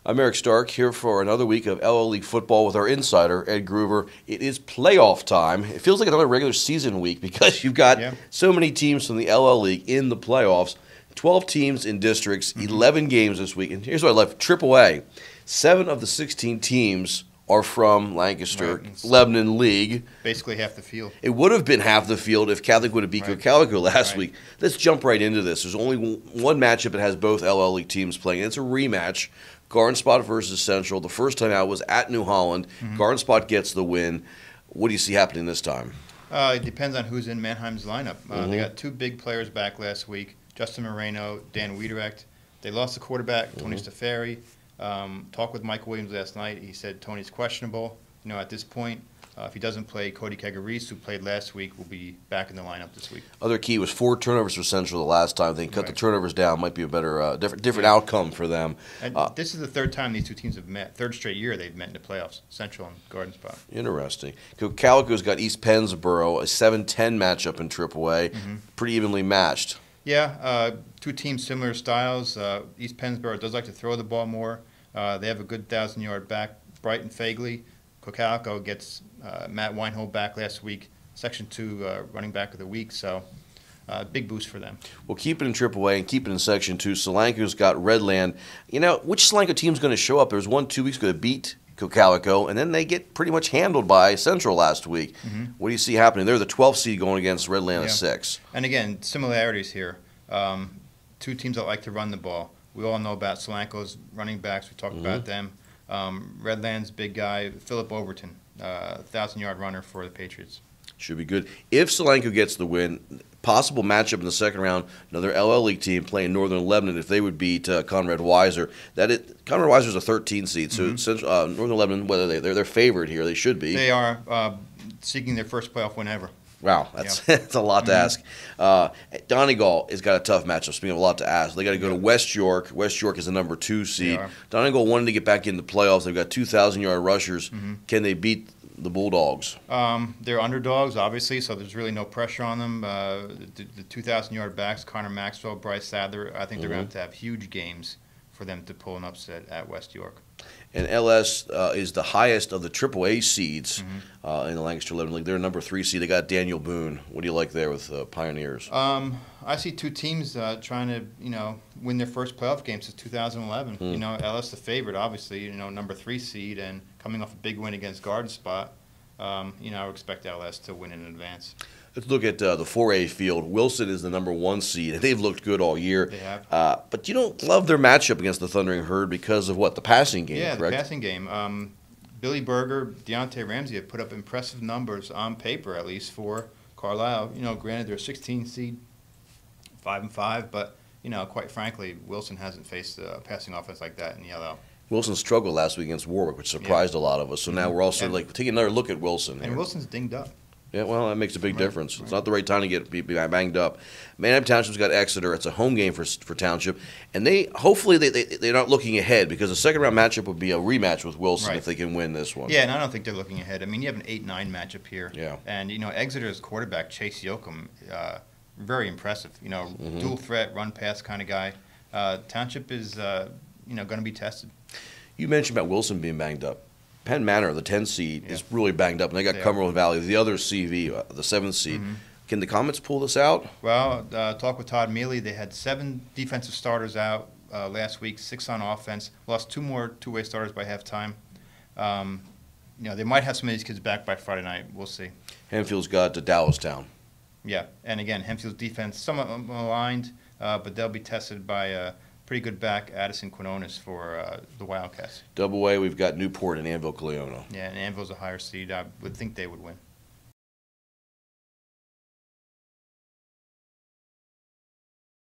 I'm Eric Stark here for another week of LL League football with our insider, Ed Gruver. It is playoff time. It feels like another regular season week because you've got so many teams from the LL League in the playoffs. 12 teams in districts, 11 games this week. And here's what I left. AAA, 7 of the 16 teams are from Lancaster-Lebanon League. Basically half the field. It would have been half the field if Catholic would have beat Calico last week. Let's jump right into this. There's only one matchup that has both LL League teams playing. It's a rematch. Garden Spot versus Central. The first time out was at New Holland. Garden Spot gets the win. What do you see happening this time? It depends on who's in Mannheim's lineup. They got 2 big players back last week, Justin Moreno, Dan Wiederecht. They lost the quarterback, Tony Stafari. Talked with Mike Williams last night. He said Tony's questionable. At this point, if he doesn't play, Cody Kegarise, who played last week, will be back in the lineup this week. Other key was 4 turnovers for Central the last time. They cut the turnovers down. Might be a better, different outcome for them. And this is the 3rd time these 2 teams have met. 3rd straight year they've met in the playoffs, Central and Garden Spot. Interesting. Calico's got East Pennsboro, a 7-10 matchup in AAA. Pretty evenly matched. Yeah, 2 teams similar styles. East Pennsboro does like to throw the ball more. They have a good 1,000-yard back, Brighton Fagley. Calico gets Matt Weinhold back last week, Section 2 running back of the week, so big boost for them. Well, keep it in AAA and keep it in Section 2. Solanco's got Redland. Which Solanco team's going to show up? There was one 2 weeks ago that beat Calico, and then they get pretty much handled by Central last week. What do you see happening? They're the 12th seed going against Redland at 6. And again, similarities here. 2 teams that like to run the ball. We all know about Solanco's running backs. We talked about them. Redland's big guy, Philip Overton, 1,000-yard runner for the Patriots. Should be good. If Solanco gets the win, possible matchup in the second round, another LL League team playing Northern Lebanon if they would beat Conrad Weiser. Conrad Weiser's a 13 seed, so Northern Lebanon, whether they're favored here, they should be. They are seeking their first playoff win ever. Wow, that's a lot to ask. Donegal has got a tough matchup. Speaking of a lot to ask, they got to go to West York. West York is the number 2 seed. Donegal wanted to get back into the playoffs. They've got 2,000-yard rushers. Can they beat the Bulldogs? They're underdogs, obviously, so there's really no pressure on them. The 2,000-yard backs, Connor Maxwell, Bryce Sadler, I think they're going to have huge games for them to pull an upset at West York. And LS is the highest of the AAA seeds in the Lancaster-Lebanon League. They're number 3 seed. They got Daniel Boone. What do you like there with Pioneers? I see 2 teams trying to, win their first playoff game since 2011. LS the favorite, obviously, number 3 seed, and coming off a big win against Garden Spot. I would expect LS to win in advance. Let's look at the 4A field. Wilson is the number 1 seed, and they've looked good all year. They have. But you don't love their matchup against the Thundering Herd because of what? The passing game, correct? The passing game. Billy Berger, Deontay Ramsey have put up impressive numbers on paper, at least, for Carlisle. Granted, they're a 16 seed, 5-5, but, quite frankly, Wilson hasn't faced a passing offense like that in yellow. Wilson struggled last week against Warwick, which surprised a lot of us. So now we're also taking another look at Wilson. And Wilson's dinged up. Yeah, well, that makes a big difference. It's not the right time to be banged up. Manheim Township's got Exeter. It's a home game for Township, and hopefully they're not looking ahead because the second round matchup would be a rematch with Wilson if they can win this one. Yeah, and I don't think they're looking ahead. I mean, you have an 8-9 matchup here. Yeah. And Exeter's quarterback Chase Yoakum, very impressive. Dual threat, run pass kind of guy. Township is going to be tested. You mentioned about Wilson being banged up. Penn Manor, the 10 seed, is really banged up, and they got Cumberland Valley, the other CV, the 7th seed. Can the Comets pull this out? Well, talk with Todd Mealy. They had 7 defensive starters out last week, 6 on offense. Lost 2 more two-way starters by halftime. They might have some of these kids back by Friday night. We'll see. Hempfield's got to Dallastown. Yeah, and again, Hempfield's defense somewhat aligned, but they'll be tested by pretty good back, Addison Quinones, for the Wildcats. Double A, we've got Newport and Anvil Cleona. Yeah, and Anvil's a higher seed. I would think they would win.